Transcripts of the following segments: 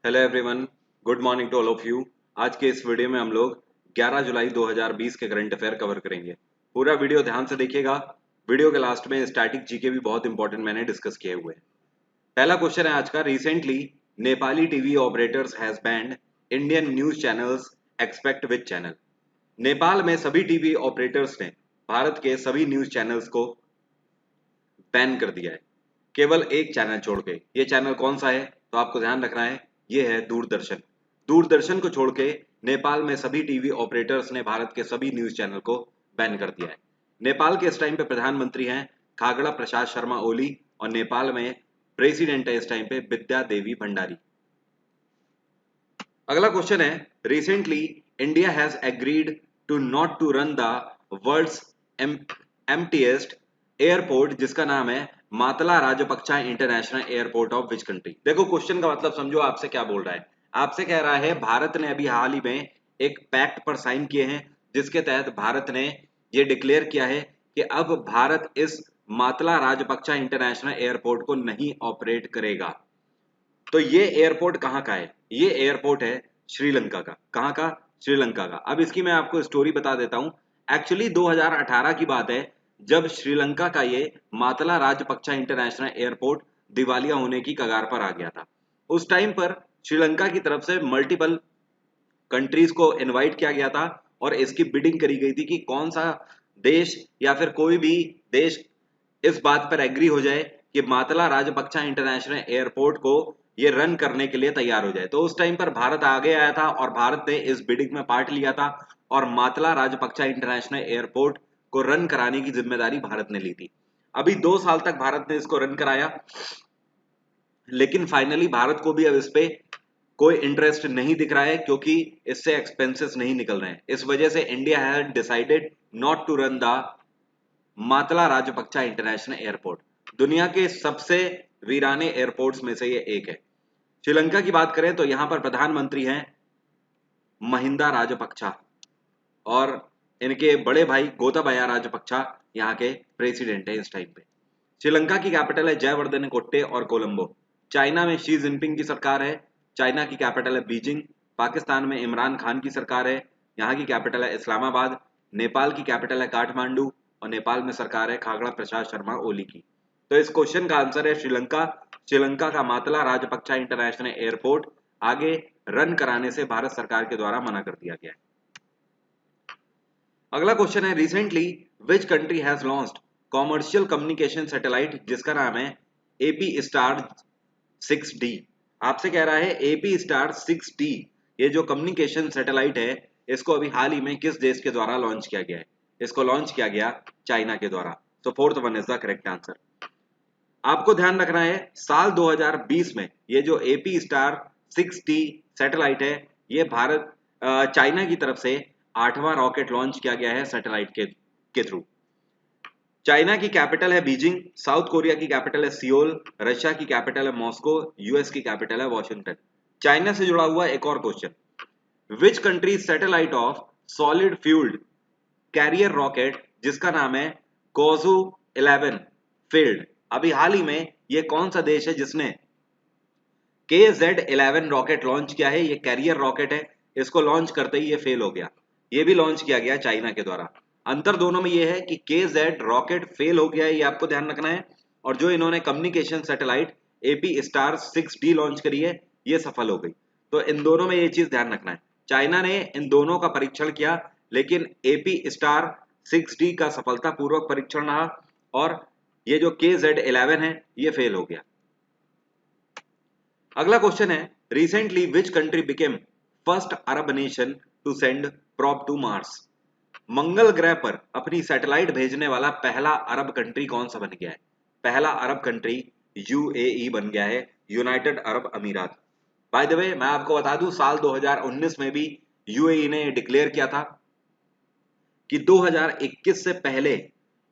Hello everyone, good morning to all of you. आज के इस वीडियो में हम लोग 11 जुलाई 2020 के करंट अफेयर कवर करेंगे। पूरा वीडियो ध्यान से देखिएगा। वीडियो के लास्ट में स्टैटिक जीके भी बहुत इंपॉर्टेंट मैंने डिस्कस किए हुए हैं। पहला क्वेश्चन है आज का। Recently Nepali TV operators has banned Indian news channels expect which channel. Nepal में सभी टीवी ऑपरेटर्स ने भारत के सभी न्यूज चैनल्स को बैन कर दिया है, केवल एक चैनल छोड़ के। ये चैनल कौन सा है तो आपको ध्यान रखना है, ये है दूरदर्शन। दूरदर्शन को छोड़ के नेपाल में सभी टीवी ऑपरेटर्स ने भारत के सभी न्यूज चैनल को बैन कर दिया है। नेपाल के इस टाइम पे प्रधानमंत्री हैं खागड़ा प्रसाद शर्मा ओली और नेपाल में प्रेसिडेंट है इस टाइम पे विद्या देवी भंडारी। अगला क्वेश्चन है। Recently India has agreed to not to run the world's emptiest airport, जिसका नाम है Mattala Rajapaksa international airport of which country. देखो क्वेश्चन का मतलब समझो, आपसे क्या बोल रहा है। आपसे कह रहा है भारत ने अभी हाल ही में एक पैक्ट पर साइन किए हैं, जिसके तहत भारत ने ये डिक्लेयर किया है कि अब भारत इस मातला राजपक्षा इंटरनेशनल एयरपोर्ट को नहीं ऑपरेट करेगा। तो ये एयरपोर्ट कहाँ का है? ये एयरपोर्ट है श्रीलंका का। कहाँ का? श्रीलंका का। अब इसकी मैं आपको स्टोरी बता देता हूँ। एक्चुअली 2018 की बात है, जब श्रीलंका का ये मातला राजपक्षा इंटरनेशनल एयरपोर्ट दिवालिया होने की कगार पर आ गया था। उस टाइम पर श्रीलंका की तरफ से मल्टीपल कंट्रीज को इनवाइट किया गया था और इसकी बिडिंग करी गई थी कि कौन सा देश या फिर कोई भी देश इस बात पर एग्री हो जाए कि मातला राजपक्षा इंटरनेशनल एयरपोर्ट को ये रन करने के लिए तैयार हो जाए। तो उस टाइम पर भारत आगे आया था और भारत ने इस बिडिंग में पार्ट लिया था और मातला राजपक्षा इंटरनेशनल एयरपोर्ट को रन कराने की जिम्मेदारी भारत ने ली थी। अभी 2 साल तक भारत ने इसको रन कराया, लेकिन फाइनली भारत को भी अब इस पे कोई इंटरेस्ट नहीं दिख रहा है, क्योंकि इससे एक्सपेंसेस नहीं निकल रहे हैं। इस वजह से India has decided not to run the Mattala Rajapaksa international airport. दुनिया के सबसे वीराने एयरपोर्ट्स में से ये एक है। श्रीलंका की बात करें तो यहां पर प्रधानमंत्री हैं महिंदा राजपक्षा और इनके बड़े भाई गोताबाया राजपक्षा यहाँ के प्रेसिडेंट है इस टाइम पे। श्रीलंका की कैपिटल है जयवर्धन कोट्टे और कोलंबो। चाइना में शी जिनपिंग की सरकार है। चाइना की कैपिटल है बीजिंग। पाकिस्तान में इमरान खान की सरकार है, यहाँ की कैपिटल है इस्लामाबाद। नेपाल की कैपिटल है काठमांडू और नेपाल में सरकार है खागड़ा प्रसाद शर्मा ओली की। तो इस क्वेश्चन का आंसर है श्रीलंका। श्रीलंका का मातला राजपक्षा इंटरनेशनल एयरपोर्ट आगे रन कराने से भारत सरकार के द्वारा मना कर दिया गया है। अगला क्वेश्चन है। Recently which country has launched commercial communication satellite, जिसका नाम है एपी स्टार 6D। आपसे कह रहा है एपी स्टार 6D, ये जो कम्युनिकेशन सैटेलाइट है, इसको अभी हाल ही में किस देश के द्वारा लॉन्च किया गया है? इसको लॉन्च किया गया चाइना के द्वारा। तो fourth one is the correct answer. आपको ध्यान रखना है साल 2020 में ये जो एपी स्टार 6D सैटेलाइट है, ये भारत चाइना की तरफ से 8वां रॉकेट लॉन्च किया गया है सैटेलाइट के थ्रू। चाइना की कैपिटल है बीजिंग, साउथ कोरिया की कैपिटल है सियोल, रशिया की कैपिटल है मॉस्को, यूएस की कैपिटल है वॉशिंगटन। चाइना से जुड़ा हुआ एक और question. Which country satellite of solid fuelled carrier rocket, जिसका नाम है कोजू 11 फील्ड। अभी हाल ही में ये कौन सा देश है जिसने KZ-11 रॉकेट लॉन्च किया है? ये कैरियर रॉकेट है, इसको लॉन्च करते ही ये फेल हो गया। ये भी लॉन्च किया गया चाइना के द्वारा। अंतर दोनों में ये है कि KZ रॉकेट फेल हो गया है, ये आपको ध्यान रखना है, और जो इन्होंने communication satellite AP star 6D launch करी है, ये सफल हो गई। तो इन दोनों में ये चीज ध्यान रखना है। चाइना ने इन दोनों का परीक्षण किया, लेकिन एपी स्टार 6D का सफलतापूर्वक परीक्षण रहा और ये जो KZ-11 है ये फेल हो गया। अगला क्वेश्चन है। Recently which country became first Arab nation to send probe to Mars. Mangal ग्रह पर अपनी सैटेलाइट भेजने वाला पहला अरब कंट्री कौन सा बन गया है? पहला अरब कंट्री यूएई बन गया है, यूनाइटेड अरब अमीरात। बाय द वे मैं आपको बता दूं, साल 2019 में भी यूएई ने डिक्लेयर किया था कि 2021 से पहले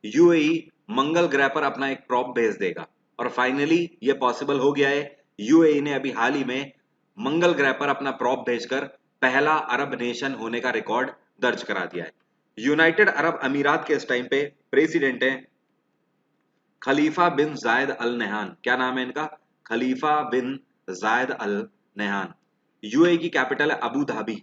यूएई मंगल ग्रह पर अपना एक प्रॉब भेज देगा, और फाइनली ये पॉसिबल हो गया है। यूएई ने अभी हाल ही में मंगल ग्रह पर अपना प्रॉब भेजकर पहला अरब नेशन होने का रिकॉर्ड दर्ज करा दिया है। यूनाइटेड अरब अमीरात के इस टाइम पे प्रेसिडेंट है खलीफा बिन जायद अल नहयान। क्या नाम है इनका? खलीफा बिन जायद अल नहयान। यूएई की कैपिटल है अबू धाबी,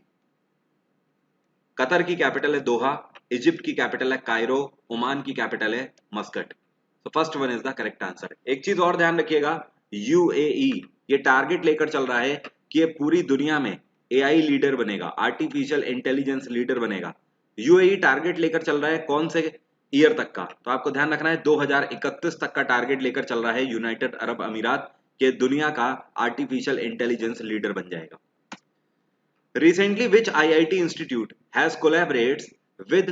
कतर की कैपिटल है दोहा, इजिप्ट की कैपिटल है कायरो, ओमान की कैपिटल है मस्कट। तो first one is the correct answer. एक चीज और ध्यान रखिएगा, यूएई ये टारगेट लेकर चल रहा है कि ये पूरी दुनिया में एआई लीडर बनेगा, आर्टिफिशियल इंटेलिजेंस लीडर बनेगा। यूएई टारगेट लेकर चल रहा है कौन से ईयर तक का, तो आपको ध्यान रखना है 2031 तक का टारगेट लेकर चल रहा है यूनाइटेड अरब अमीरात के दुनिया का आर्टिफिशियल इंटेलिजेंस लीडर बन जाएगा। Recently, which IIT institute has collaborates with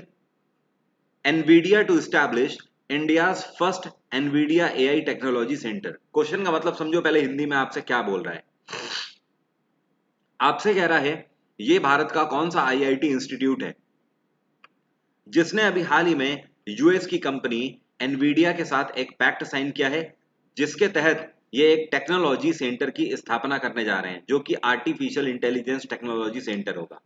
NVIDIA to establish India's first NVIDIA AI Technology Center? Question का मतलब समझो पहले हिंदी में आपसे क्या बोल रहा है। आपसे कह रहा है ये भारत का कौन सा आईआईटी इंस्टीट्यूट है जिसने अभी हाल ही में यूएस की कंपनी एनवीडिया के साथ एक पैक्ट साइन किया है, जिसके तहत ये एक टेक्नोलॉजी सेंटर की स्थापना करने जा रहे हैं जो कि आर्टिफिशियल इंटेलिजेंस टेक्नोलॉजी सेंटर होगा।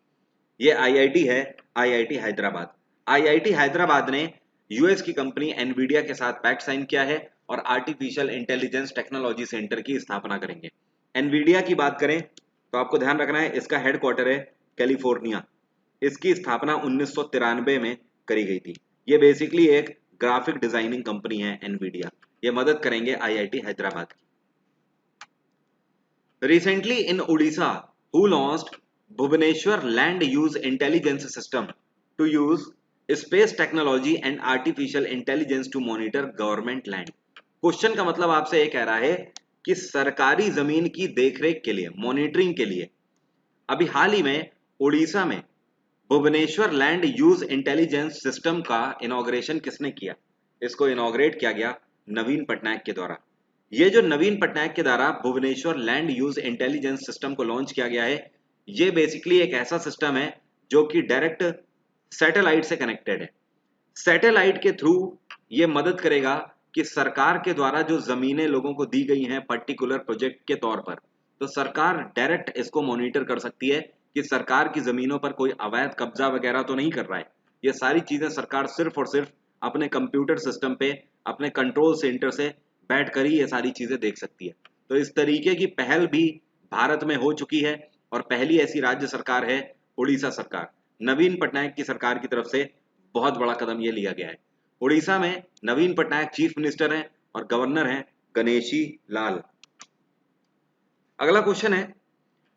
ये आईआईटी है, आईआईटी हैदराबाद। आईआईटी हैदराबाद ने यूएस की कंपनी एनवीडिया के साथ पैक्ट साइन किया है और आर्टिफिशियल इंटेलिजेंस टेक्नोलॉजी सेंटर की स्थापना करेंगे। एनवीडिया की बात करें तो आपको ध्यान रखना है इसका हेडक्वार्टर है कैलिफोर्निया। इसकी स्थापना 1993 में करी गई थी। ये बेसिकली एक ग्राफिक डिजाइनिंग कंपनी है एनवीडिया। ये मदद करेंगे आईआईटी हैदराबाद की। Recently in Odisha, who launched Bhubaneswar Land Use Intelligence System to use space technology and artificial intelligence to monitor government land? Question का मतलब आपसे ये कह रहा है कि सरकारी जमीन की देखरेख के लिए, मॉनिटरिंग के लिए अभी हाल ही में उड़ीसा में Bhubaneswar land use intelligence system का इनॉग्रेशन किसने किया? इसको इनॉग्रेट किया गया नवीन पटनायक के द्वारा। ये जो नवीन पटनायक के द्वारा Bhubaneswar land use intelligence system को लॉन्च किया गया है, ये बेसिकली एक ऐसा सिस्टम है जो कि डायरेक्ट सैटेलाइट से कनेक्टेड है। सैटेलाइट के थ्रू ये मदद करेगा कि सरकार के द्वारा जो जमीनें लोगों को दी गई हैं पर्टिकुलर प्रोजेक्ट के तौर पर, तो सरकार डायरेक्ट इसको मॉनिटर कर सकती है कि सरकार की जमीनों पर कोई अवैध कब्जा वगैरह तो नहीं कर रहा है। ये सारी चीजें सरकार सिर्फ और सिर्फ अपने कंप्यूटर सिस्टम पे अपने कंट्रोल सेंटर से बैठकर ही ये सारी चीजें देख सकती है। तो इस तरीके की पहल भी भारत में हो चुकी है और पहली ऐसी राज्य सरकार है उड़ीसा सरकार। नवीन पटनायक की सरकार की तरफ से बहुत बड़ा कदम ये लिया गया है। उड़ीसा में नवीन पटनायक चीफ मिनिस्टर हैं और गवर्नर हैं गणेशी लाल। अगला क्वेश्चन है,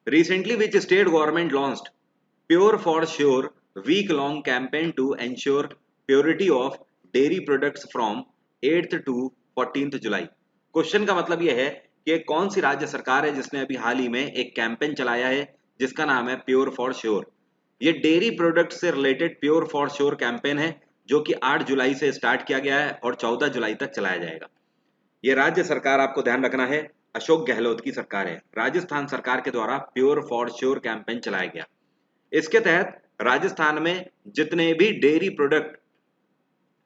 recently which state government launched pure for sure week long campaign to ensure purity of dairy products from 8th to 14th July. Question का मतलब यह है कि कौन सी राज्य सरकार है जिसने अभी हाल ही में एक कैंपेन चलाया है जिसका नाम है प्योर फॉर श्योर। ये डेयरी प्रोडक्ट से related pure for sure campaign है जो कि 8 जुलाई से स्टार्ट किया गया है और 14 जुलाई तक चलाया जाएगा। ये राज्य सरकार, आपको ध्यान रखना है, अशोक गहलोत की सरकार है। राजस्थान सरकार के द्वारा प्योर फॉर श्योर कैंपेन चलाया गया। इसके तहत राजस्थान में जितने भी डेयरी प्रोडक्ट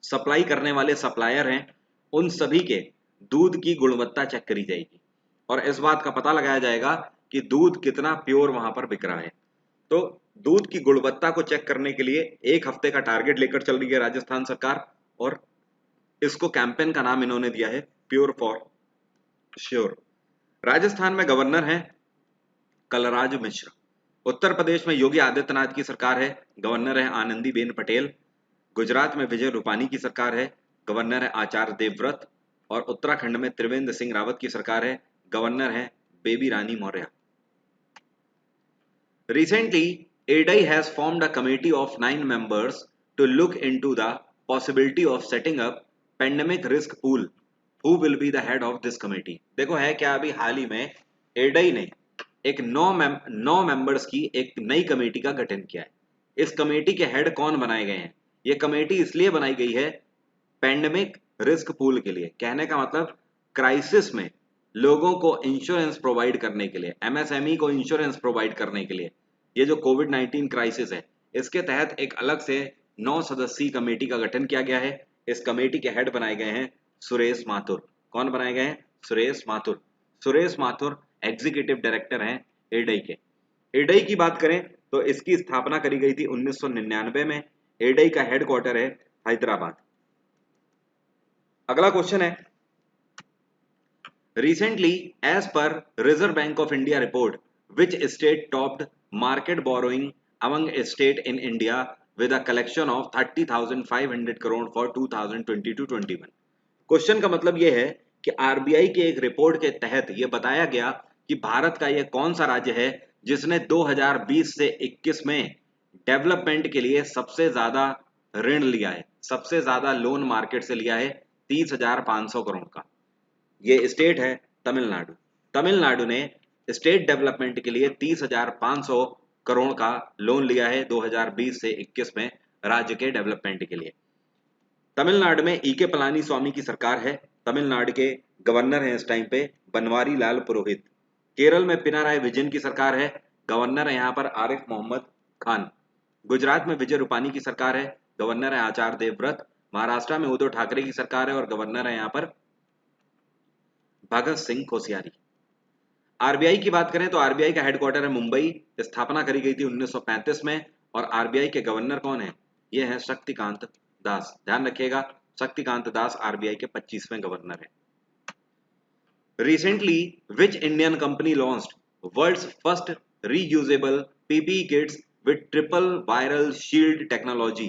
सप्लाई करने वाले सप्लायर हैं उन सभी के दूध की गुणवत्ता चेक करी जाएगी और इस बात का पता लगाया जाएगा कि दूध कितना प्योर वहां पर बिक रहा है। तो दूध की गुणवत्ता को चेक करने के लिए एक हफ्ते का टारगेट लेकर चल रही है राजस्थान सरकार और इसको कैंपेन का नाम इन्होंने दिया है प्योर फॉर श्योर। राजस्थान में गवर्नर हैं कलराज मिश्र। उत्तर प्रदेश में योगी आदित्यनाथ की सरकार है, गवर्नर है आनंदीबेन पटेल। गुजरात में विजय रूपानी की सरकार है, गवर्नर है आचार्य देवव्रत। और उत्तराखंड में त्रिवेंद्र सिंह रावत की सरकार है, गवर्नर है Baby Rani Maurya. Recently, ADAI has formed a committee of 9 members to look into the possibility of setting up pandemic risk pool. Who will be the head of this committee? देखो है क्या, अभी हाल ही में ADAI ने एक 9 मेंबर्स की एक नई कमेटी का गठन किया है। इस कमेटी के हेड कौन बनाए गए हैं? ये कमेटी इसलिए बनाई गई है पैंडेमिक रिस्क पूल के लिए। कहने का मतलब क्राइसिस में लोगों को इंश्योरेंस प्रोवाइड करने के लिए, एमएसएमई को इंश्योरेंस प्रोवाइड करने के लिए, ये जो कोविड-19 क्राइसिस है इसके तहत एक अलग से 9 सदस्यीय कमेटी का गठन किया गया है। इस कमेटी के हेड बनाए गए हैं सुरेश माथुर। कौन बनाए गए हैं? सुरेश माथुर। सुरेश माथुर एग्जीक्यूटिव डायरेक्टर हैं एडई के। एडई की बात करें तो इसकी स्थापना करी गई थी 1999 में। एडई का हेडक्वार्टर है हैदराबाद। अगला क्वेश्चन है, recently as per Reserve Bank of India report Which state topped market borrowing among a state in India with a collection of 30,500 crore for 2020-21? Question का मतलब यह है कि आरबीआई के एक रिपोर्ट के तहत यह बताया गया कि भारत का यह कौन सा राज्य है जिसने 2020 से 21 में डेवलपमेंट के लिए सबसे ज्यादा ऋण लिया है, सबसे ज्यादा लोन मार्केट से लिया है 30,500 करोड़ का। ये स्टेट है तमिलनाडु। तमिलनाडु ने स्टेट डेवलपमेंट के लिए 30,500 करोड़ का लोन लिया है 2020 से 21 में राज्य के डेवलपमेंट के लिए। तमिलनाडु में ई के पलानी स्वामी की सरकार है। तमिलनाडु के गवर्नर हैं इस टाइम पे बनवारी लाल पुरोहित। केरल में पिनाराई विजयन की सरकार है, गवर्नर है यहाँ पर आरिफ मोहम्मद खान। गुजरात में विजय रूपानी की सरकार है, गवर्नर है आचार्य देवव्रत। महाराष्ट्र में उद्धव ठाकरे की सरकार है और गवर्नर है यहाँ पर भगत सिंह कोश्यारी। आरबीआई की बात करें तो आरबीआई का हेडक्वार्टर है मुंबई, स्थापना करी गई थी 1935 में। और आरबीआई के गवर्नर कौन है? ये है शक्तिकांत दास। ध्यान रखिएगा, शक्तिकांत दास आरबीआई के 25वें गवर्नर है। Recently which Indian company launched world's first reusable PPE kits with triple viral shield technology?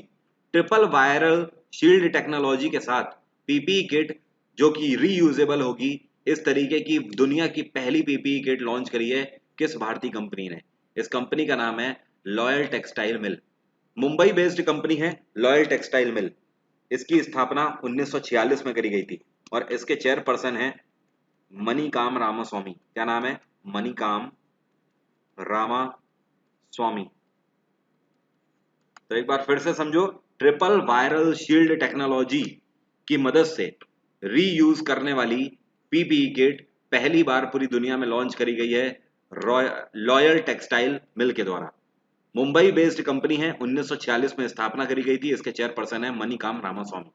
Triple viral shield technology के साथ पीपीई किट जो कि रीयूजेबल होगी, इस तरीके की दुनिया की पहली पीपीई किट लॉन्च करी है किस भारतीय कंपनी ने? इस कंपनी का नाम है loyal textile mill. Mumbai based company है लॉयल टेक्सटाइल मिल। इसकी स्थापना 1946 में करी गई थी और इसके चेयरपर्सन हैं मणिकाम रामास्वामी। क्या नाम है? मणिकाम रामास्वामी। तो एक बार फिर से समझो, ट्रिपल वायरल शील्ड टेक्नोलॉजी की मदद से रीयूज करने वाली पीपीई किट पहली बार पूरी दुनिया में लॉन्च करी गई है लॉयल टेक्सटाइल मिल के द्वारा। मुंबई बेस्ड कंपनी है, 1946 में स्थापना करी गई थी। इसके चेयरपर्सन है मणिकाम रामास्वामी।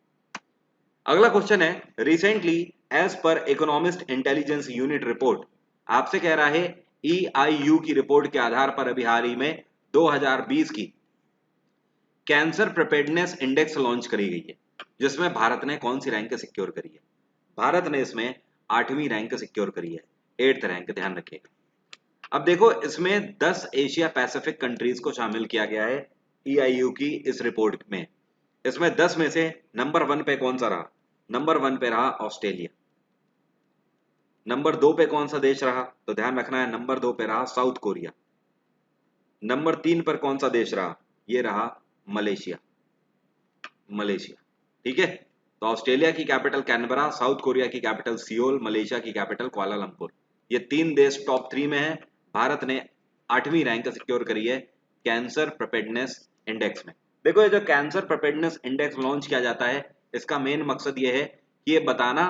अगला क्वेश्चन है, recently as per Economist Intelligence Unit report, आपसे कह रहा है ईआईयू की रिपोर्ट के आधार पर अभी हाल ही में 2020 की कैंसर प्रिपेयर्डनेस इंडेक्स लॉन्च करी गई है, जिसमें भारत ने कौन सी रैंक सिक्योर करी है? भारत ने इसमें 8वीं रैंक सिक्योर करी है, 8th रैंक। ध्यान रखिएगा। अब देखो, इसमें 10 एशिया पैसिफिक कंट्रीज को शामिल किया गया है ईआईयू की इस रिपोर्ट में। इसमें 10 में से नंबर 1 पे कौन सा रहा? नंबर 1 पे रहा ऑस्ट्रेलिया। नंबर 2 पे कौन सा देश रहा? तो ध्यान रखना है, नंबर 2 पे रहा साउथ कोरिया। नंबर 3 पर कौन सा देश रहा? ये रहा मलेशिया। मलेशिया, ठीक है। तो ऑस्ट्रेलिया की कैपिटल कैनबरा, साउथ कोरिया की कैपिटल सियोल, मलेशिया की कैपिटल कुआलालंपुर। ये 3 देश टॉप 3 में है। भारत ने 8वीं रैंक सिक्योर करी है कैंसर प्रिपेयर्डनेस इंडेक्स में। देखो, ये जो कैंसर प्रिपेयर्डनेस इंडेक्स लॉन्च किया जाता है, इसका मेन मकसद ये है कि ये बताना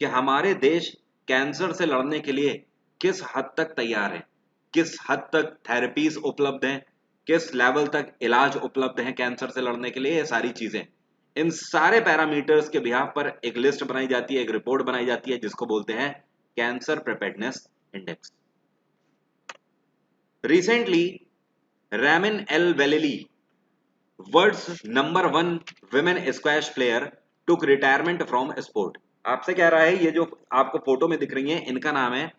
कि हमारे देश कैंसर से लड़ने के लिए किस हद तक तैयार है, किस हद तक थेरेपीज उपलब्ध हैं, किस लेवल तक इलाज उपलब्ध है कैंसर से लड़ने के लिए। ये सारी चीजें, इन सारे पैरामीटर्स के बिहाफ पर एक लिस्ट बनाई जाती है, एक रिपोर्ट बनाई जाती है, जिसको बोलते हैं cancer preparedness index. Recently Raneem El Welily, world's number 1 women squash player, took retirement from sport. आपसे कह रहा है, ये जो आपको फोटो में दिख रही है, इनका नाम है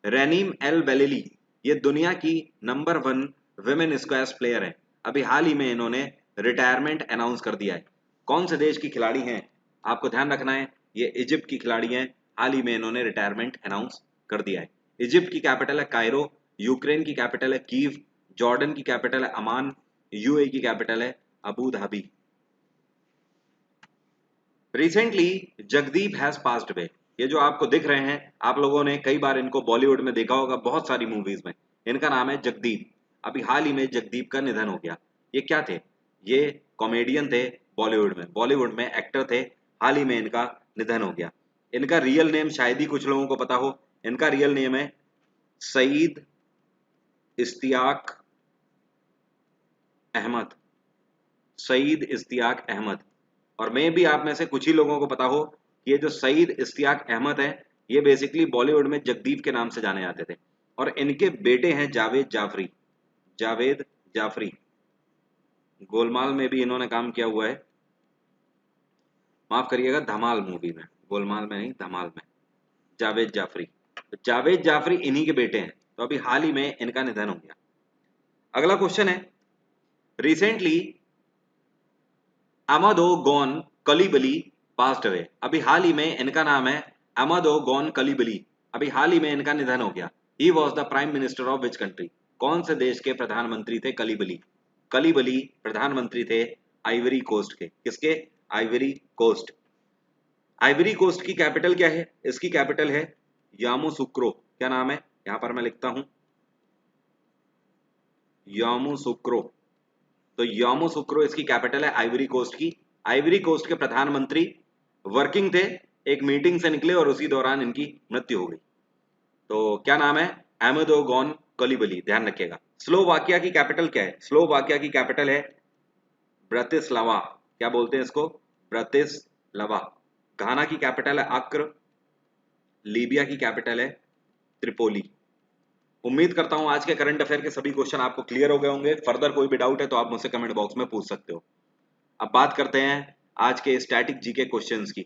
रैनिम एल वेलेली। ये दुनिया की नंबर 1 विमेन स्क्वैश प्लेयर है। अभी हाल ही में इन्होंने रिटायरमेंट अनाउंस कर दिया है। कौन से देश की खिलाड़ी हैं? आपको ध्यान रखना है, ये इजिप्ट की खिलाड़ी हैं। हाल ही में इन्होंने रिटायरमेंट अनाउंस कर दिया है। इजिप्ट की कैपिटल है कायरो, यूक्रेन की कैपिटल है कीव, जॉर्डन की कैपिटल है अमान, यूएई की कैपिटल है Abu Dhabi. Recently Jagdeep has passed away. ये जो आपको दिख रहे हैं, आप लोगों ने कई बार इनको बॉलीवुड में देखा होगा, बहुत सारी मूवीज में। इनका नाम है जगदीप। अभी हाल ही में जगदीप का निधन हो गया। ये क्या थे? ये कॉमेडियन थे बॉलीवुड में एक्टर थे। हाल ही में इनका निधन हो गया। इनका रियल नेम शायद ही कुछ लोगों को पता हो। इनका रियल नेम है सईद इश्तियाक अहमद। सईद इश्तियाक अहमद। और मे भी आप में से कुछ ही लोगों को पता हो कि ये जो सईद इश्तियाक अहमद है, ये बेसिकली बॉलीवुड में जगदीप के नाम से जाने जाते थे। और इनके बेटे हैं जावेद जाफरी। जावेद जाफरी गोलमाल में भी इन्होंने काम किया हुआ है। माफ करिएगा, धमाल मूवी में, गोलमाल में नहीं, धमाल में। जावेद जाफरी, तो जावेद जाफरी इन्हीं के बेटे हैं। तो अभी हाल ही में इनका निधन हो गया। अगला क्वेश्चन है, रिसेंटली अमादो गोन कलीबली पास्ड अवे। अभी हाल ही में इनका नाम है अमादो गोन कलीबली, अभी हाल ही में इनका निधन हो गया। He was the prime minister of which country, कौन से देश के प्रधानमंत्री थे कलीबली? कलीबली प्रधानमंत्री थे आइवरी कोस्ट के। किसके? Ivory Coast. आइवरी कोस्ट की कैपिटल क्या है? इसकी कैपिटल है यामोसुक्रो। क्या नाम है? यहां पर मैं लिखता हूं यामोसुक्रो। तो यामोसुक्रो इसकी कैपिटल है आइवरी कोस्ट की। आइवरी कोस्ट के प्रधानमंत्री वर्किंग थे, एक मीटिंग से निकले और उसी दौरान इनकी मृत्यु हो गई। तो क्या नाम है? अहमदो गॉन कलीबली, ध्यान रखिएगा। स्लोवाकिया की कैपिटल क्या है? स्लोवाकिया की कैपिटल है ब्रतिस्लावा। क्या बोलते हैं इसको? ब्रतिस्लावा। घाना की कैपिटल है अक्र। लीबिया की कैपिटल है त्रिपोली। उम्मीद करता हूं आज के करंट अफेयर के सभी क्वेश्चन आपको क्लियर हो गए होंगे। फर्दर कोई भी डाउट है तो आप मुझसे कमेंट बॉक्स में पूछ सकते हो। अब बात करते हैं आज के स्टैटिक जीके क्वेश्चंस की।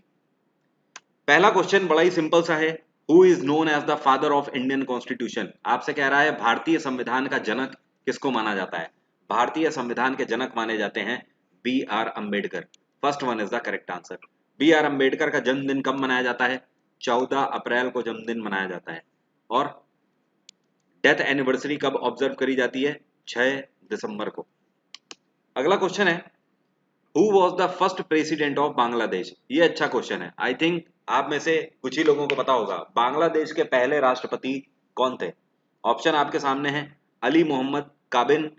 पहला क्वेश्चन बड़ा ही सिंपल सा है, who is known as the father of Indian constitution. आपसे कह रहा है भारतीय संविधान का जनक किसको माना जाता है? भारतीय संविधान के जनक माने जाते हैं B R Ambedkar. First one is the correct answer. B R Ambedkar का जन्मदिन कब मनाया जाता है? 14 अप्रैल को जन्मदिन मनाया जाता है। और डेथ एनिवर्सरी कब ऑब्जर्व करी जाती है? 6 दिसंबर को। अगला क्वेश्चन है, who was the first president of Bangladesh. ये अच्छा क्वेश्चन है। आई थिंक आप में से कुछ ही लोगों को पता होगा बांग्लादेश के पहले राष्ट्रपति कौन थे। ऑप्शन आपके सामने है, अली मोहम्मद काबिन,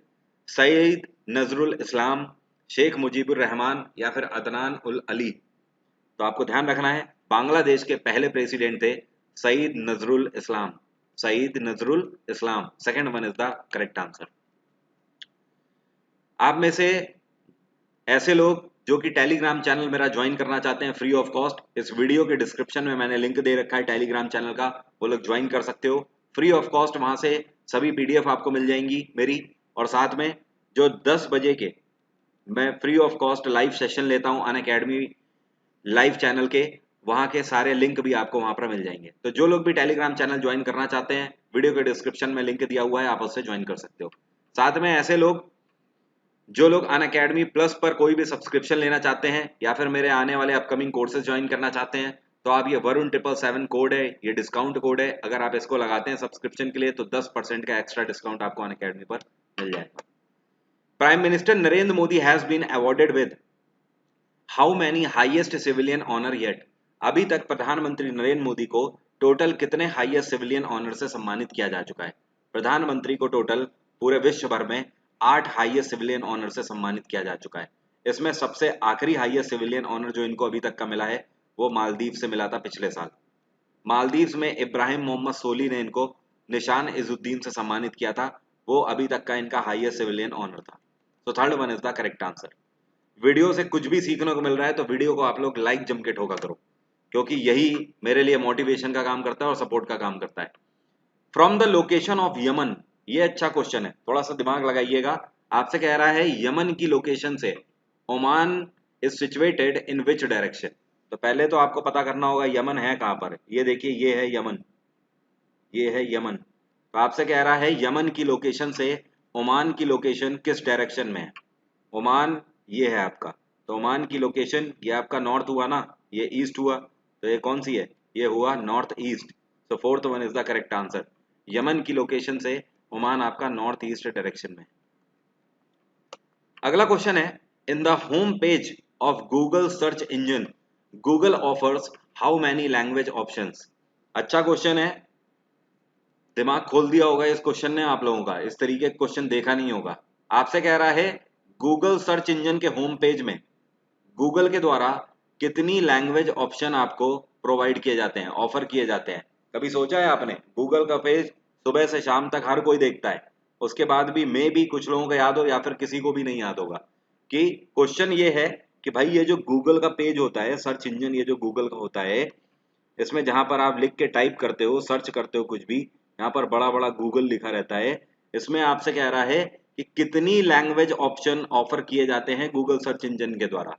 सईद नजरुल इस्लाम, शेख मुजीबुर रहमान या फिर अदनान उल अली। तो आपको ध्यान रखना है बांग्लादेश के पहले प्रेसिडेंट थे Syed Nazrul Islam. Syed Nazrul Islam, second one is the correct answer. आप में से ऐसे लोग जो कि टेलीग्राम चैनल मेरा ज्वाइन करना चाहते हैं फ्री ऑफ कॉस्ट, इस वीडियो के डिस्क्रिप्शन में मैंने लिंक दे रखा है टेलीग्राम चैनल का, वो लोग ज्वाइन कर सकते हो फ्री ऑफ कॉस्ट। वहां से सभी पीडीएफ आपको मिल जाएंगी मेरी, और साथ में जो 10 बजे के मैं free of cost live session लेता हूं अनअकैडमी लाइव चैनल के, वहां के सारे लिंक भी आपको वहां पर मिल जाएंगे। तो जो लोग भी टेलीग्राम चैनल ज्वाइन करना चाहते हैं, वीडियो के डिस्क्रिप्शन में लिंक दिया हुआ है, आप उससे ज्वाइन कर सकते हो। साथ में ऐसे लोग जो लोग अनअकैडमी प्लस पर कोई भी सब्सक्रिप्शन लेना चाहते हैं या फिर मेरे आने वाले अपकमिंग कोर्सेज ज्वाइन करना चाहते हैं, तो आप ये वरुण 777 कोड है, ये डिस्काउंट कोड है, अगर आप इसको लगाते हैं सब्सक्रिप्शन के लिए तो 10% का एक्स्ट्रा डिस्काउंट आपको अनअकैडमी पर मिल जाएगा। Prime minister Narendra Modi has been awarded with how many highest civilian honour yet. अभी तक प्रधानमंत्री नरेंद्र मोदी को टोटल कितने हाईएस्ट सिविलियन ऑनर से सम्मानित किया जा चुका है? प्रधानमंत्री को टोटल पूरे विश्व भर में 8 हाईएस्ट सिविलियन ऑनर से सम्मानित किया जा चुका है। इसमें सबसे आखिरी हाईएस्ट सिविलियन ऑनर जो इनको अभी तक का मिला है वो मालदीव से मिला था पिछले साल। मालदीव में इब्राहिम मोहम्मद सोली ने इनको निशान इजुद्दीन से सम्मानित किया था, वो अभी तक का इनका हाईएस्ट सिविलियन ऑनर था। तो third one is the correct answer. Video से कुछ भी सीखने को मिल रहा है तो वीडियो को आप लोग लाइक जम के ठोका करो, क्योंकि यही मेरे लिए मोटिवेशन का काम करता है और सपोर्ट का काम करता है। From the location of Yemen, ये अच्छा क्वेश्चन है, थोड़ा सा दिमाग लगाइएगा। आपसे कह रहा है यमन की लोकेशन से Oman is situated in which direction. तो पहले तो आपको पता करना होगा यमन है कहां पर। ये देखिए, ये है यमन, ये है यमन। तो आपसे कह रहा है यमन की लोकेशन से ओमान की लोकेशन किस डायरेक्शन में है? ओमान ये है आपका, तो ओमान की लोकेशन ये आपका नॉर्थ हुआ ना, ये ईस्ट हुआ, तो ये कौन सी है? ये हुआ नॉर्थ ईस्ट। तो fourth one is the correct answer. Yemen की लोकेशन से ओमान आपका नॉर्थ ईस्ट डायरेक्शन में। अगला क्वेश्चन है, in the home page of Google search engine Google offers how many language options. अच्छा क्वेश्चन है, दिमाग खोल दिया होगा इस क्वेश्चन ने आप लोगों का, इस तरीके का क्वेश्चन देखा नहीं होगा। आपसे कह रहा है गूगल सर्च इंजन के होम पेज में गूगल के द्वारा कितनी लैंग्वेज ऑप्शन आपको प्रोवाइड किए जाते हैं, ऑफर किए जाते हैं? कभी सोचा है आपने? गूगल का पेज सुबह से शाम तक हर कोई देखता है, उसके बाद भी मे भी कुछ लोगों को याद हो या फिर किसी को भी नहीं याद होगा कि क्वेश्चन ये है कि भाई ये जो गूगल का पेज होता है, सर्च इंजन ये जो गूगल का होता है, इसमें जहां पर आप लिख के टाइप करते हो, सर्च करते हो कुछ भी, यहाँ पर बड़ा बड़ा गूगल लिखा रहता है। इसमें आपसे कह रहा है कि कितनी लैंग्वेज ऑप्शन ऑफर किए जाते हैं गूगल सर्च इंजन के द्वारा।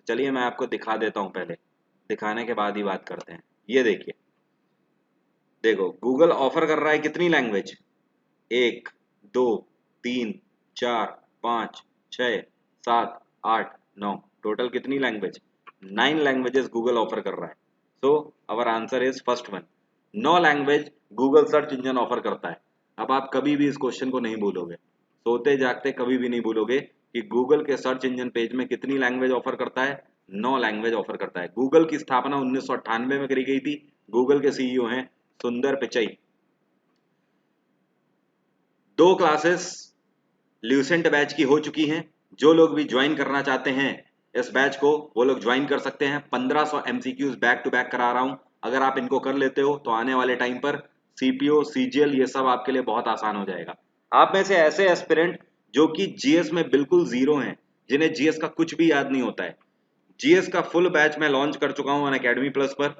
चलिए मैं आपको दिखा देता हूं, पहले दिखाने के बाद ही बात करते हैं। ये देखिए, देखो गूगल ऑफर कर रहा है कितनी लैंग्वेज? 1 2 3 4 5 6 7 8 9 टोटल कितनी लैंग्वेज? 9 लैंग्वेजेस गूगल ऑफर कर रहा है। So our answer is first one. 9 language Google search engine offer करता है। अब आप कभी भी इस क्वेश्चन को नहीं भूलोगे, सोते जागते कभी भी नहीं भूलोगे कि गूगल के सर्च इंजन पेज में कितनी लैंग्वेज ऑफर करता है। 9 लैंग्वेज ऑफर करता है। गूगल की स्थापना 1998 में करी गई थी। गूगल के सीईओ हैं सुंदर पिचई। 2 क्लासेस ल्यूसेंट बैच की हो चुकी हैं। जो लोग भी ज्वाइन करना चाहते हैं इस बैच को, वो लोग ज्वाइन कर सकते हैं। 1500 एमसीक्यूज बैक टू बैक करा रहा हूं। अगर आप इनको कर लेते हो तो आने वाले टाइम पर सीपीओ सीजीएल ये सब आपके लिए बहुत आसान हो जाएगा। आप में से ऐसे एस्पिरेंट जो कि जीएस में बिल्कुल जीरो हैं, जिन्हें जीएस का कुछ भी याद नहीं होता है, जीएस का फुल बैच मैं लॉन्च कर चुका हूं अनअकैडमी प्लस पर।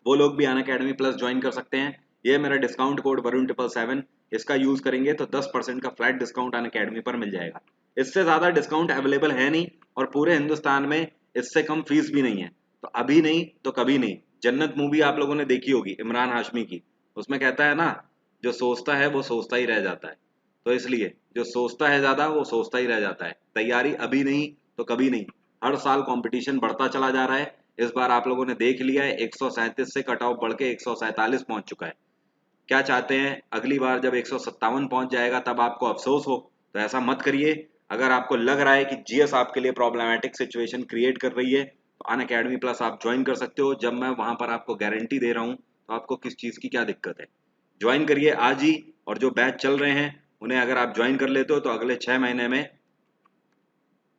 वो लोग भी अनअकैडमी प्लस ज्वाइन कर सकते हैं। ये मेरा डिस्काउंट कोड वरुण777, इसका यूज करेंगे तो 10% का फ्लैट डिस्काउंट अनअकैडमी पर मिल जाएगा। इससे ज्यादा डिस्काउंट अवेलेबल है नहीं और पूरे हिंदुस्तान में इससे कम फीस भी नहीं है। तो अभी नहीं तो कभी नहीं। जन्नत मूवी आप लोगों ने देखी होगी इमरान हाशमी की, उसमें कहता है ना, जो सोचता है वो सोचता ही रह जाता है। तो इसलिए जो सोचता है ज्यादा वो सोचता ही रह जाता है। तैयारी अभी नहीं तो कभी नहीं। हर साल कंपटीशन बढ़ता चला जा रहा है। इस बार आप लोगों ने देख लिया है 137 से कट ऑफ बढ़ के 147 पहुंच चुका है। क्या चाहते हैं अगली बार जब 157 पहुंच जाएगा तब आपको अफसोस हो? तो ऐसा मत करिए। अगर आपको लग रहा है कि जीएस आपके लिए प्रॉब्लमेटिक सिचुएशन क्रिएट कर रही है तो अन अकेडमी प्लस आप ज्वाइन कर सकते हो। जब मैं वहां पर आपको गारंटी दे रहा हूं तो आपको किस चीज की क्या दिक्कत है। ज्वाइन करिए आज ही। और जो बैच चल रहे हैं उन्हें अगर आप ज्वाइन कर लेते हो तो अगले 6 महीने में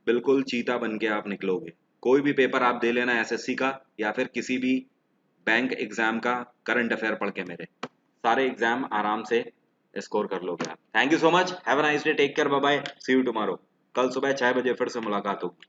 बिल्कुल चीता बन के आप निकलोगे। कोई भी पेपर आप दे लेना एसएससी का या फिर किसी भी बैंक एग्जाम का, करंट अफेयर पढ़ के मेरे सारे एग्जाम आराम से स्कोर कर लोगे आप। Thank you so much. Have a nice day. Take care. Bye bye. See you tomorrow. कल सुबह 6 बजे फिर से मुलाकात होगी।